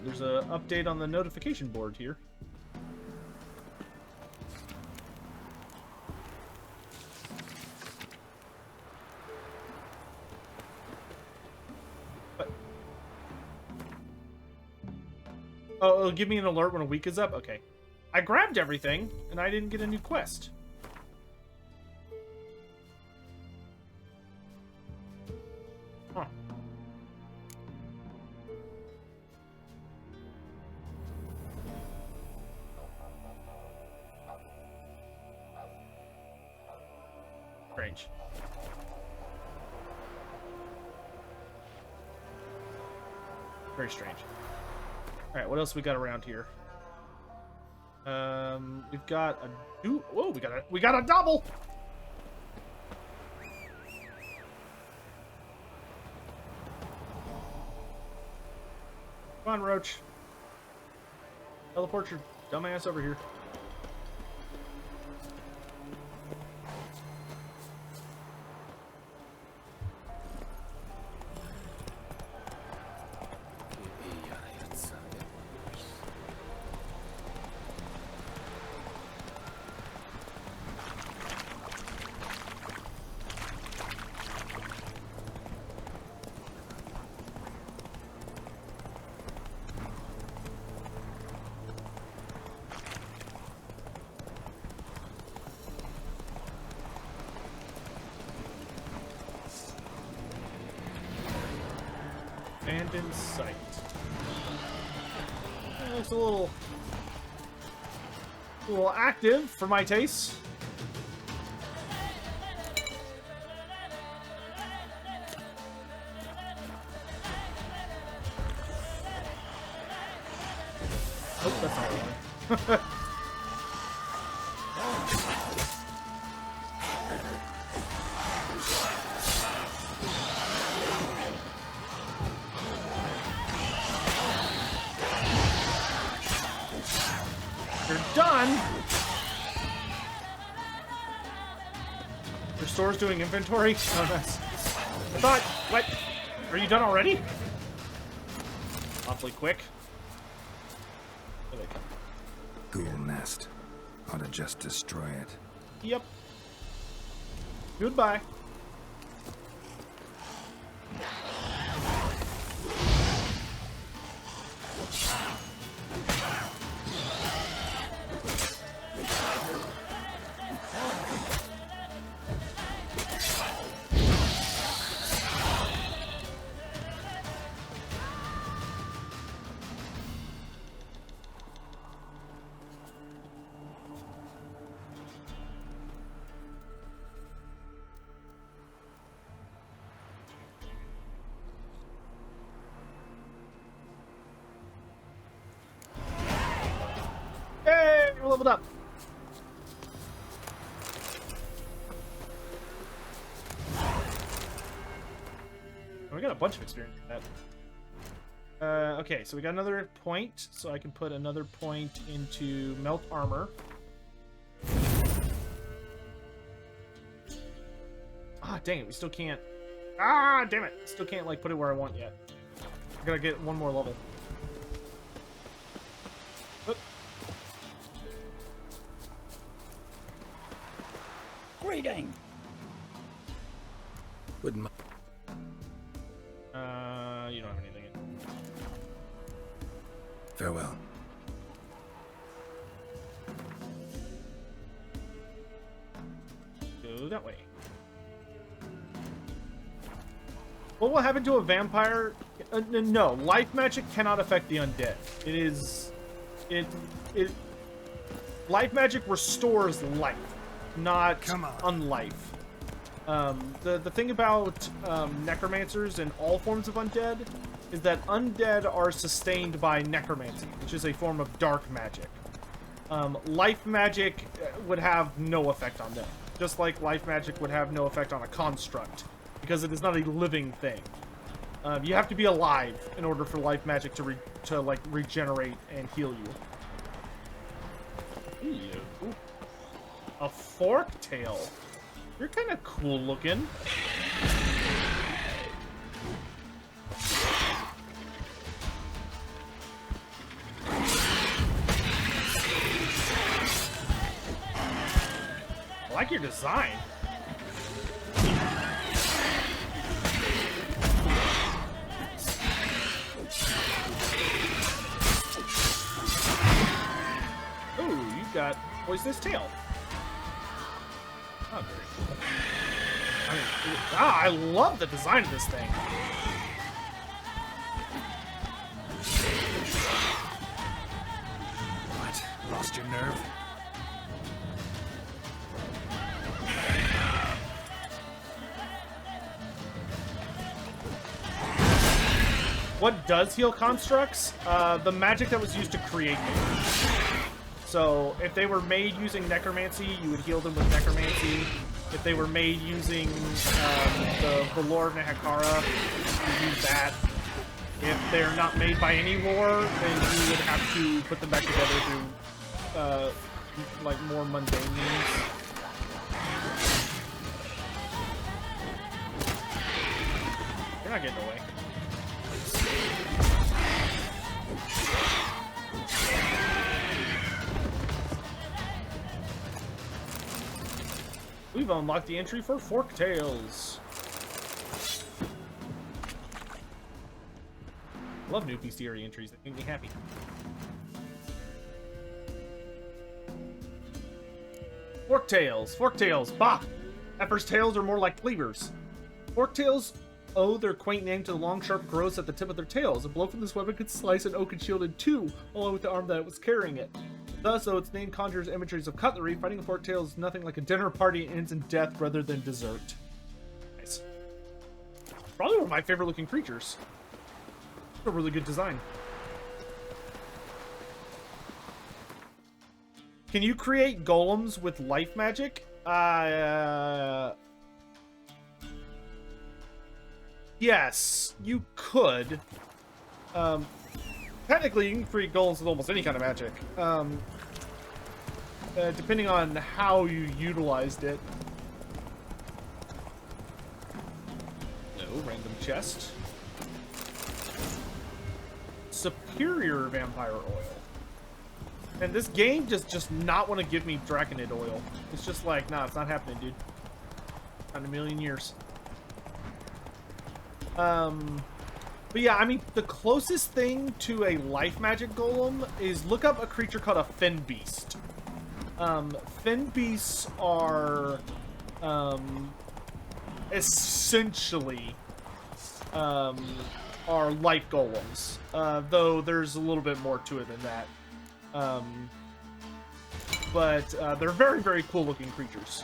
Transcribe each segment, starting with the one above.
there's a update on the notification board here. What? Oh, it'll give me an alert when a week is up? Okay. I grabbed everything, and I didn't get a new quest. Huh. Strange. Very strange. Alright, what else we got around here? We've got a whoa, we got a double! Come on, Roach. Teleport your dumbass over here. Abandoned site. It looks a little active for my taste. Oh, that's not one. Done. Restore's doing inventory. Oh, nice. I thought, what? Are you done already? Awfully quick. Ghoul nest. Ought to just destroy it. Yep. Goodbye. Hey, we're leveled up. Oh, we got a bunch of experience with that. Okay, so we got another point, so I can put another point into melt armor. Ah, dang it, we still can't. Ah, damn it, still can't like put it where I want yet. I gotta get one more level. Oop. Greeting. Wouldn't mind. You don't have anything in. Farewell. Go that way. What will happen to a vampire? No, life magic cannot affect the undead. Life magic restores life, not unlife. The thing about necromancers and all forms of undead is that undead are sustained by necromancy, which is a form of dark magic. Life magic would have no effect on them, just like life magic would have no effect on a construct, because it is not a living thing. You have to be alive in order for life magic to like regenerate and heal you. Ooh. A fork tail. You're kind of cool looking. like your design. Ooh, you got poisonous tail. Oh, great. I love the design of this thing. What? Lost your nerve? What does heal constructs? The magic that was used to create them. So, if they were made using necromancy, you would heal them with necromancy. If they were made using the lore of Nehekara, you use that. If they're not made by any lore, then you would have to put them back together through, like, more mundane means. You're not getting away. We've unlocked the entry for Fork Tails. Love new bestiary entries. They make me happy. Fork Tails. Fork Tails. Bah! At first, tails are more like cleavers. Fork Tails owe their quaint name to the long, sharp growths at the tip of their tails. A blow from this weapon could slice an oaken shield in two, along with the arm that was carrying it. Thus, though its name conjures imageries of cutlery, fighting a fork tail is nothing like a dinner party and ends in death rather than dessert. Nice. Probably one of my favorite looking creatures. A really good design. Can you create golems with life magic? Yes, you could. Technically, you can create golems with almost any kind of magic. Depending on how you utilized it. No, random chest. Superior vampire oil. And this game just not want to give me Draconid oil. It's just like, nah, it's not happening, dude. Not in a million years. But yeah, I mean, the closest thing to a life magic golem is look up a creature called a fen beast. Fen beasts are essentially are life golems, though there's a little bit more to it than that. But they're very, very cool looking creatures.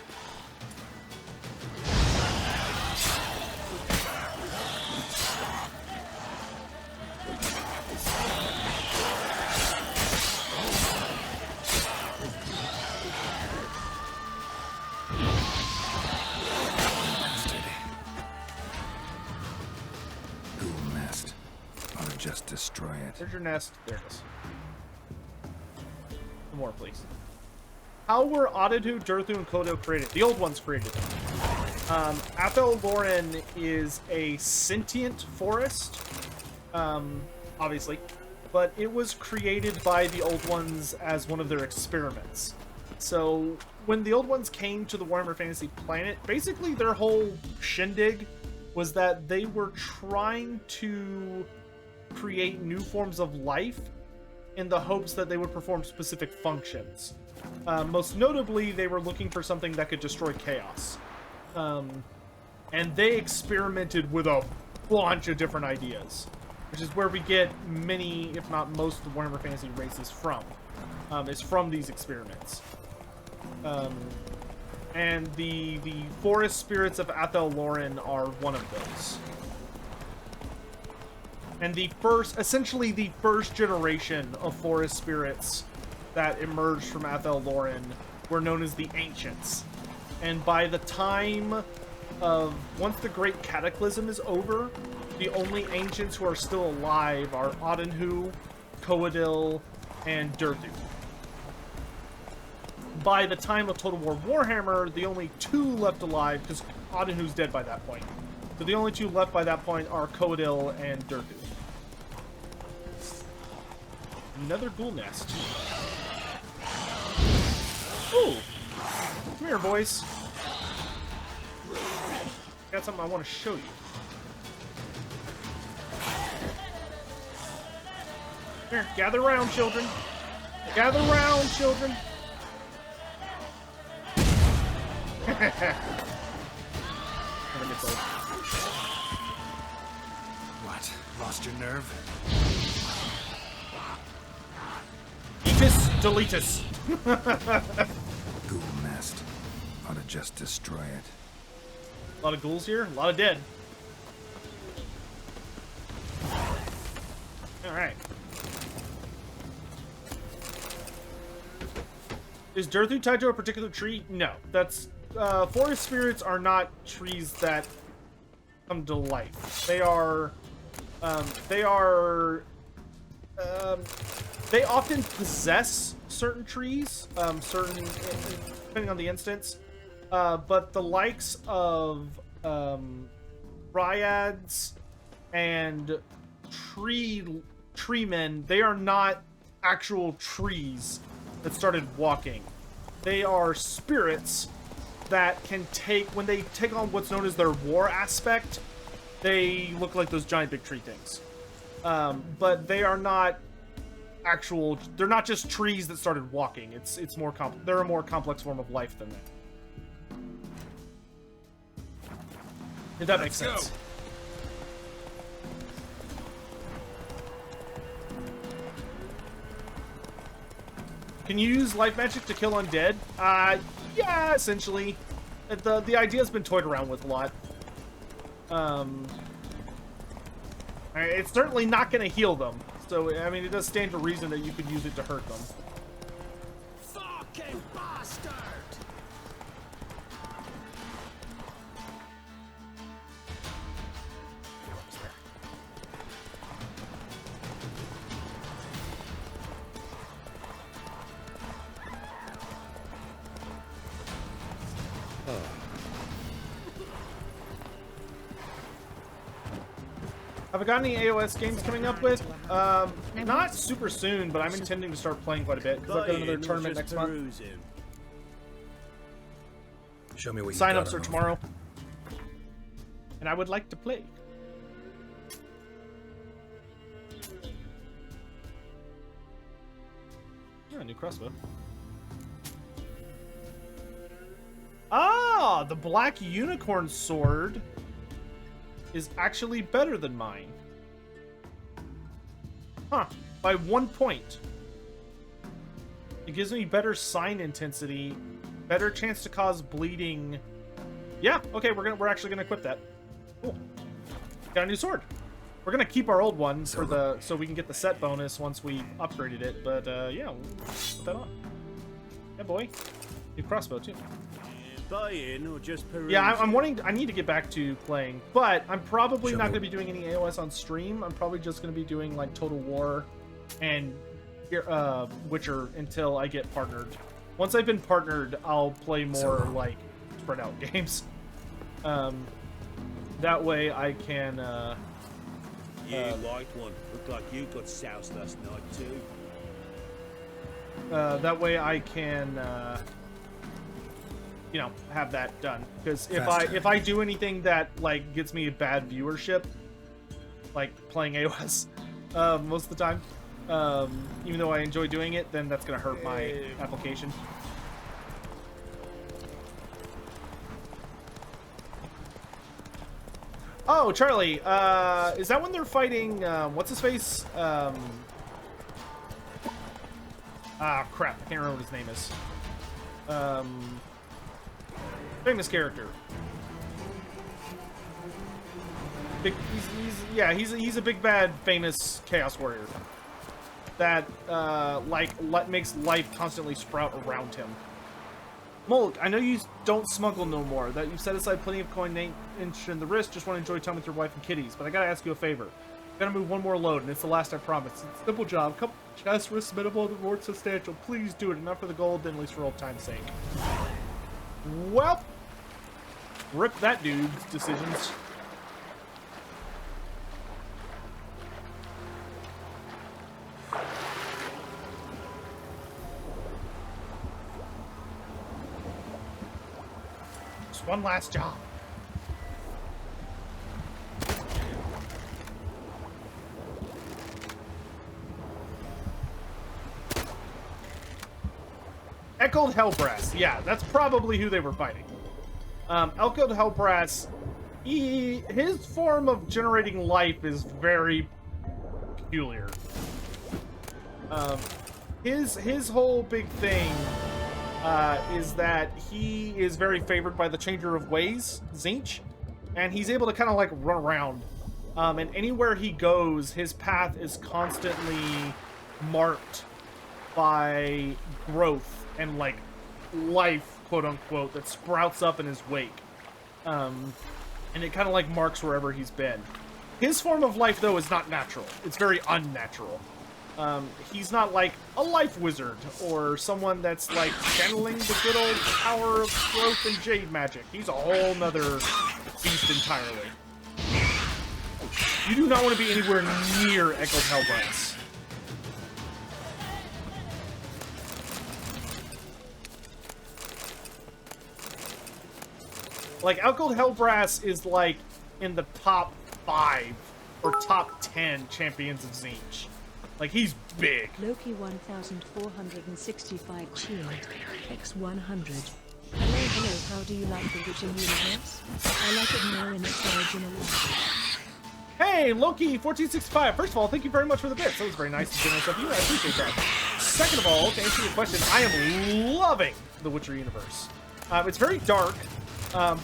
Just destroy it. There's your nest. There it is. Some more, please. How were Adadu, Durthu, and Kodo created? The old ones created them. Athel Loren is a sentient forest, obviously, but it was created by the old ones as one of their experiments. So when the old ones came to the Warhammer Fantasy planet, basically their whole shindig was that they were trying to create new forms of life in the hopes that they would perform specific functions. Most notably, they were looking for something that could destroy chaos. And they experimented with a bunch of different ideas, which is where we get many, if not most, of the Warhammer Fantasy races from. Is from these experiments. And the forest spirits of Athel Loren are one of those. And essentially the first generation of forest spirits that emerged from Athel Loren were known as the Ancients. And by the time of, once the Great Cataclysm is over, the only Ancients who are still alive are Adenhu, Coadil, and Durthu. By the time of Total War Warhammer, the only two left alive, because Adenhu's dead by that point. So the only two left by that point are Coadil and Durthu. Another ghoul nest. Ooh! Come here, boys. got something I want to show you. Here, gather around, children. Gather around, children. What? Lost your nerve? Eatus, deletus. Ghoul nest. Ought to just destroy it. A lot of ghouls here, a lot of dead. Alright. Is Durthu tied to a particular tree? No. That's forest spirits are not trees that come to life. They often possess certain trees, depending on the instance. But the likes of dryads and treemen, they are not actual trees that started walking. They are spirits that can take, when they take on what's known as their war aspect, they look like those giant big tree things. But they are not actual, they're not just trees that started walking. It's more they're a more complex form of life than that. If that makes sense. Can you use life magic to kill undead? Yeah, essentially. The idea's been toyed around with a lot. It's certainly not going to heal them. So, I mean, it does stand to reason that you could use it to hurt them. Fucking bastard! Have I got any AOS games coming up with? Not super soon, but I'm intending to start playing quite a bit because I've got another tournament next month. Show me what you Sign-ups are tomorrow. And I would like to play. Yeah, new crossbow. Ah, the black unicorn sword is actually better than mine. Huh, by 1 point. It gives me better sign intensity, better chance to cause bleeding. Yeah, okay, we're actually gonna equip that. Cool. Got a new sword. We're gonna keep our old one for the so we can get the set bonus once we upgraded it, but yeah, we'll put that on. Yeah, boy. New crossbow too. Buy-in or just peruse? Yeah, I need to get back to playing, but I'm probably not going to be doing any AOS on stream. I'm probably just going to be doing like Total War and Witcher until I get partnered. Once I've been partnered, I'll play more like spread out games. That way I can. You liked one. Looked like you got soused last night too. That way I can. You know, have that done, because if I do anything that like gets me a bad viewership, like playing AOS most of the time, even though I enjoy doing it, then that's gonna hurt my application. Oh, Charlie, is that when they're fighting what's his face? Ah, crap, I can't remember what his name is. Famous character. He's a big bad famous chaos warrior that makes life constantly sprout around him. Mulk, I know you don't smuggle no more. That you've set aside plenty of coin inch in the wrist. Just want to enjoy time with your wife and kitties. But I gotta ask you a favor. Gotta move one more load, and it's the last I promise. It's a simple job. Couple chests, risk minimal, the reward substantial. Please do it. Enough for the gold, then at least for old time's sake. Well, rip that dude's decisions. Just one last job. Echoed Hellbrass. Yeah, that's probably who they were fighting. Echoed Hellbrass, his form of generating life is very peculiar. His whole big thing is that he is very favored by the Changer of Ways, Tzeentch, and he's able to kind of like run around. And anywhere he goes, his path is constantly marked by growth and like life, quote unquote, that sprouts up in his wake. And it kind of like marks wherever he's been. His form of life, though, is not natural. It's very unnatural. He's not like a life wizard or someone that's like channeling the good old power of growth and jade magic. He's a whole nother beast entirely. You do not want to be anywhere near Echoed Hellbrass. Like, Echoed Hellbrass is like in the top 5 or top 10 champions of Tzeentch. Like, he's big. Loki 1465 Shield X100. Hello, how do you like the Witcher universe? I like it more in its original language. Hey, Loki1465. First of all, thank you very much for the bits. That was very nice and generous of you. I appreciate that. Second of all, to answer your question, I am loving the Witcher universe. It's very dark,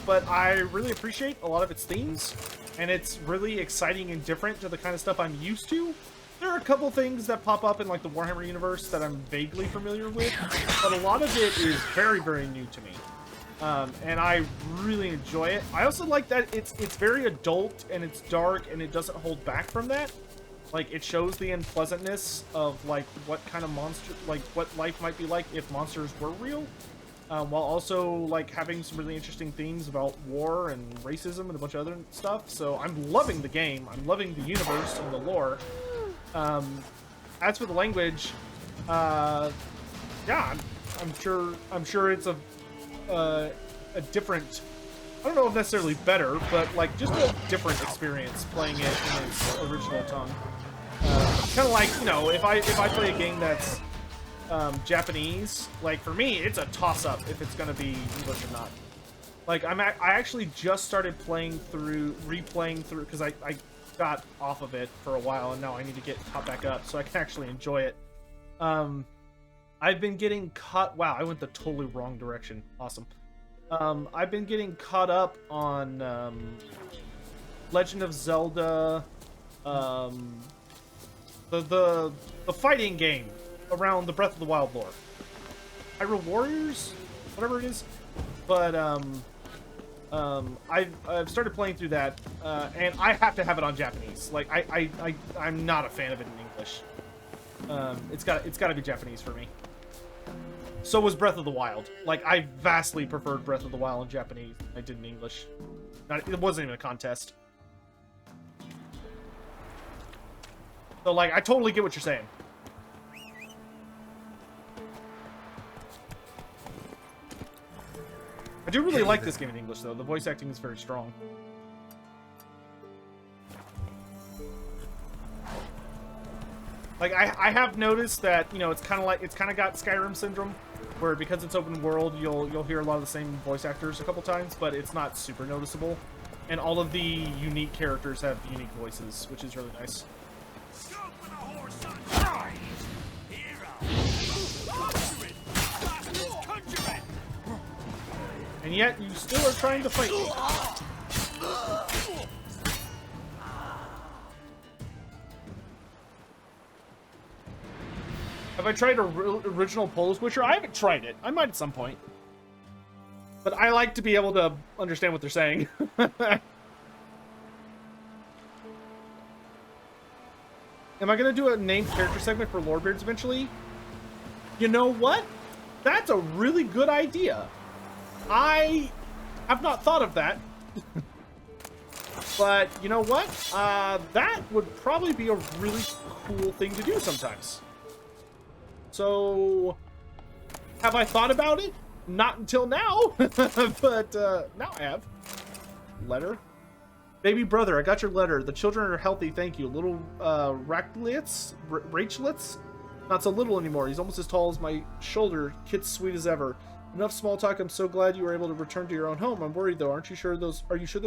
but I really appreciate a lot of its themes, and it's really exciting and different to the kind of stuff I'm used to. There are a couple things that pop up in like the Warhammer universe that I'm vaguely familiar with, but a lot of it is very, very new to me. And I really enjoy it. I also like that it's very adult and it's dark and it doesn't hold back from that. Like, it shows the unpleasantness of like what kind of monster, like what life might be like if monsters were real, while also like having some really interesting themes about war and racism and a bunch of other stuff. So I'm loving the game. I'm loving the universe and the lore. As for the language, yeah, I'm sure it's a different, I don't know if necessarily better, but like just a different experience playing it in its original tongue. Kind of like, you know, if I play a game that's Japanese, like for me, it's a toss-up if it's gonna be English or not. Like I actually just started replaying through, because I got off of it for a while and now I need to get caught back up so I can actually enjoy it. I've been getting caught. Wow, I went the totally wrong direction. Awesome. I've been getting caught up on Legend of Zelda, the fighting game around the Breath of the Wild lore. Hyrule Warriors, whatever it is. But I've started playing through that, and I have to have it on Japanese. Like I'm not a fan of it in English. It's got to be Japanese for me. So was Breath of the Wild. Like, I vastly preferred Breath of the Wild in Japanese than I did in English. It wasn't even a contest. So, like, I totally get what you're saying. I do really like this game in English, though. The voice acting is very strong. Like, I have noticed that, you know, it's kind of got Skyrim syndrome, where because it's open world, you'll hear a lot of the same voice actors a couple times, but it's not super noticeable. And all of the unique characters have unique voices, which is really nice. And yet, you still are trying to fight me. Have I tried original Polish Witcher? I haven't tried it. I might at some point. But I like to be able to understand what they're saying. Am I going to do a named character segment for Lorebeards eventually? You know what? That's a really good idea. I have not thought of that. But you know what? That would probably be a really cool thing to do sometimes. So, have I thought about it? Not until now, but now I have. Letter. Baby brother, I got your letter. The children are healthy, thank you. Little Rachlets? Not so little anymore. He's almost as tall as my shoulder. Kit's sweet as ever. Enough small talk. I'm so glad you were able to return to your own home. I'm worried though. Are you sure those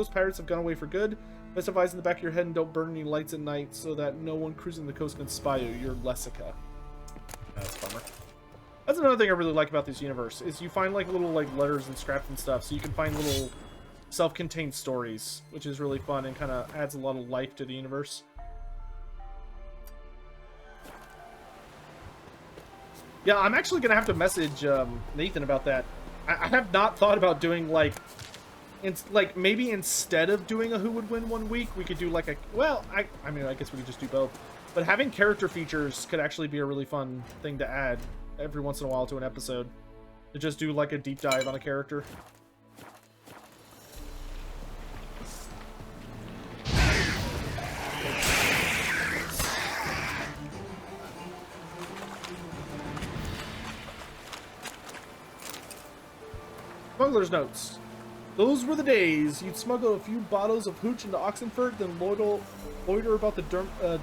pirates have gone away for good? Best have eyes in the back of your head and don't burn any lights at night so that no one cruising the coast can spy you. You're Lessica. That's a bummer. That's another thing I really like about this universe is you find like little like letters and scraps and stuff, so you can find little self-contained stories, which is really fun and kind of adds a lot of life to the universe. Yeah, I'm actually gonna have to message Nathan about that. I have not thought about doing like, maybe instead of doing a who would win 1 week, we could do like a, well, I mean, I guess we could just do both. But having character features could actually be a really fun thing to add every once in a while to an episode. To just do like a deep dive on a character. Smuggler's notes. Those were the days. You'd smuggle a few bottles of hooch into Oxenford, then loiter about the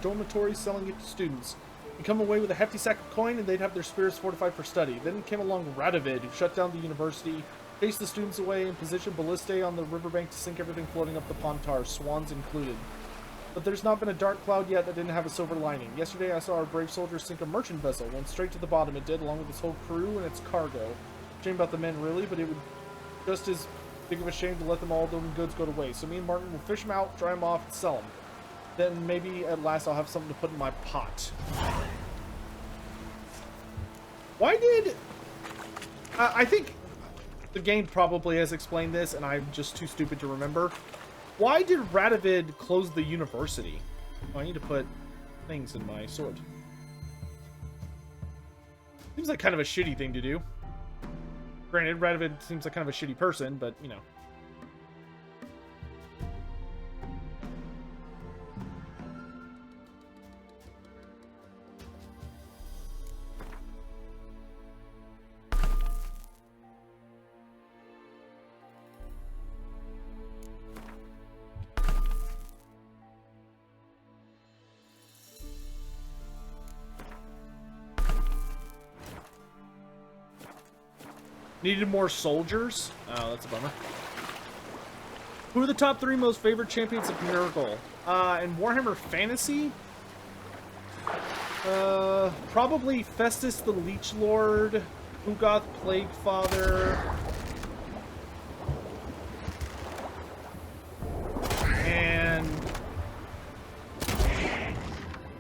dormitory selling it to students. You'd come away with a hefty sack of coin, and they'd have their spirits fortified for study. Then came along Radovid, who shut down the university, chased the students away, and positioned ballistae on the riverbank to sink everything floating up the Pontar, swans included. But there's not been a dark cloud yet that didn't have a silver lining. Yesterday I saw our brave soldiers sink a merchant vessel, went straight to the bottom it did, along with its whole crew and its cargo. Shame about the men, really, but it would just as big of a shame to let them all them goods go to waste. So me and Martin will fish them out, dry them off, and sell them. Then maybe at last I'll have something to put in my pot. Why did... I think the game probably has explained this, and I'm just too stupid to remember. Why did Radovid close the university? Oh, I need to put things in my sword. Seems like kind of a shitty thing to do. Granted, Radovid seems like kind of a shitty person, but, you know. Needed more soldiers? Oh, that's a bummer. Who are the top 3 most favorite champions of Miracle? In Warhammer Fantasy? Probably Festus the Leech Lord, Ugoth Plague Father, and...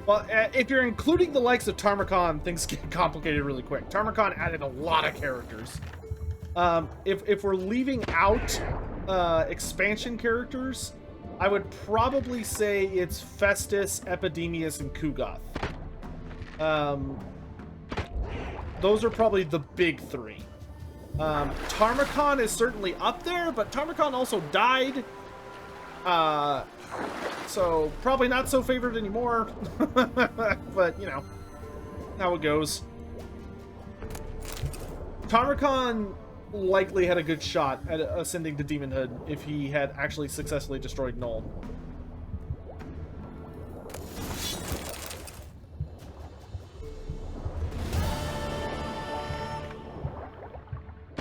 well, if you're including the likes of Tarmakon, things get complicated really quick. Tarmakon added a lot of characters. If we're leaving out expansion characters, I would probably say it's Festus, Epidemius, and Kugoth. Those are probably the big 3. Tarmakon is certainly up there, but Tarmakon also died. So probably not so favored anymore. But, you know, how it goes. Tarmakon likely had a good shot at ascending to demonhood if he had actually successfully destroyed Null.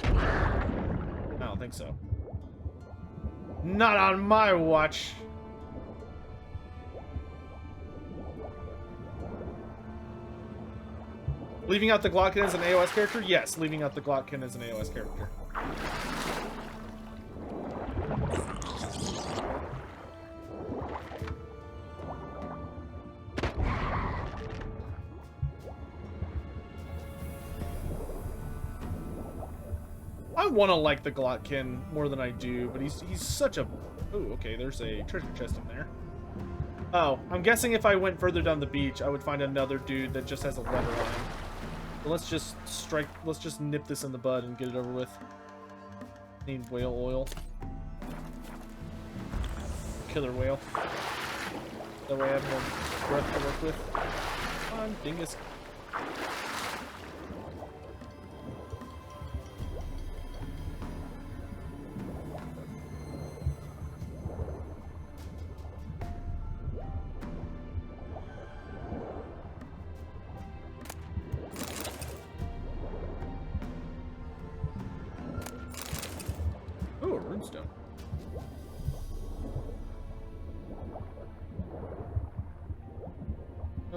I don't think so. Not on my watch. Leaving out the Glotkin as an AOS character? Yes, leaving out the Glotkin as an AOS character. I want to like the Glotkin more than I do, but he's such a... Ooh, okay, there's a treasure chest in there. Oh, I'm guessing if I went further down the beach, I would find another dude that just has a letter on him. Let's just nip this in the bud and get it over with. Need whale oil. Killer whale. That way I have more breath to work with. Come on, dingus.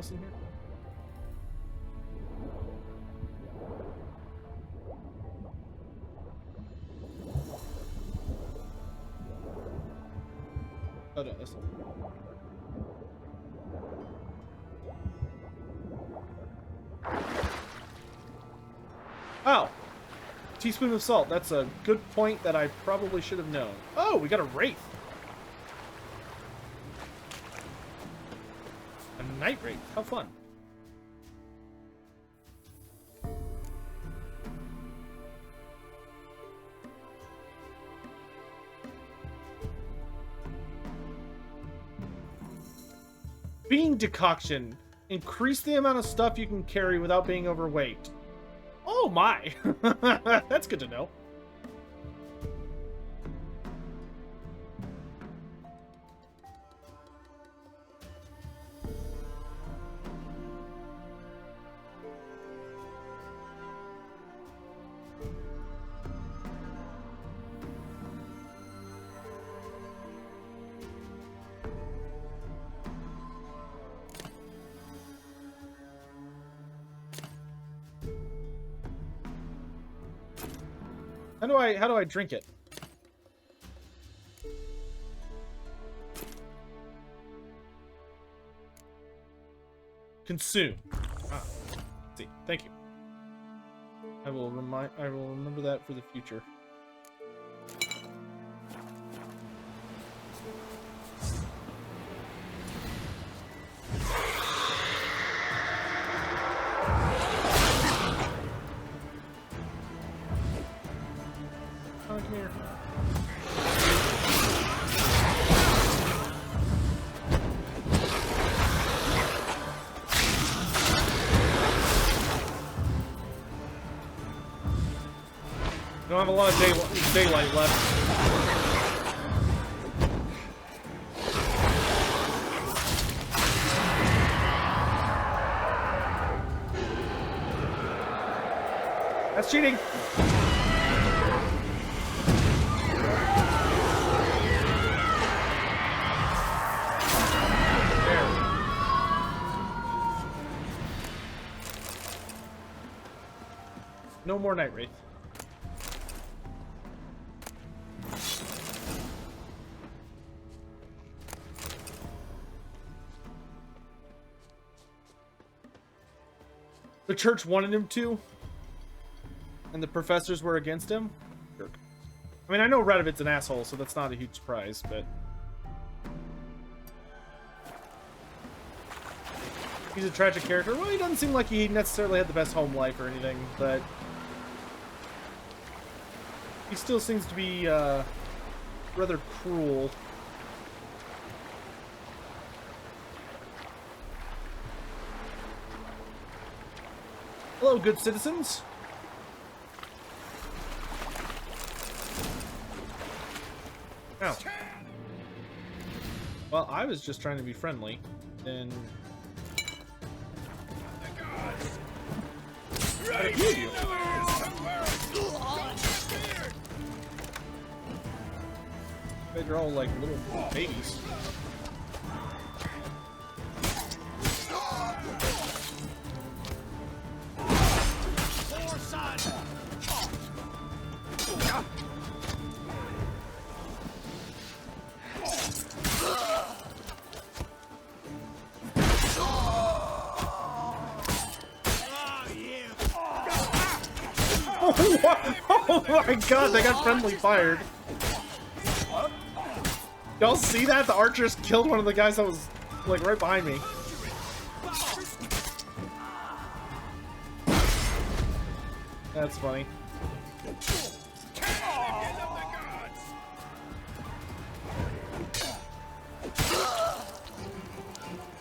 else in here? Oh no, this one. Oh! Teaspoon of salt. That's a good point that I probably should have known. Oh, we got a wraith. A night wraith. How fun. Bean decoction. Increase the amount of stuff you can carry without being overweight. Oh my! That's good to know. How do I drink it? Consume. Ah, see. Thank you. I will remember that for the future. Come here. I don't have a lot of daylight left. That's cheating. No more Night Wraith. The church wanted him to, and the professors were against him. Jerk. I mean, I know Radovit's an asshole, so that's not a huge surprise, but he's a tragic character. Well, he doesn't seem like he necessarily had the best home life or anything, but he still seems to be rather cruel. Hello, good citizens. Oh. Well, I was just trying to be friendly, and I hear you. They're all like little babies. Oh my god, they got friendly fired. Y'all see that? The archers killed one of the guys that was like right behind me. That's funny.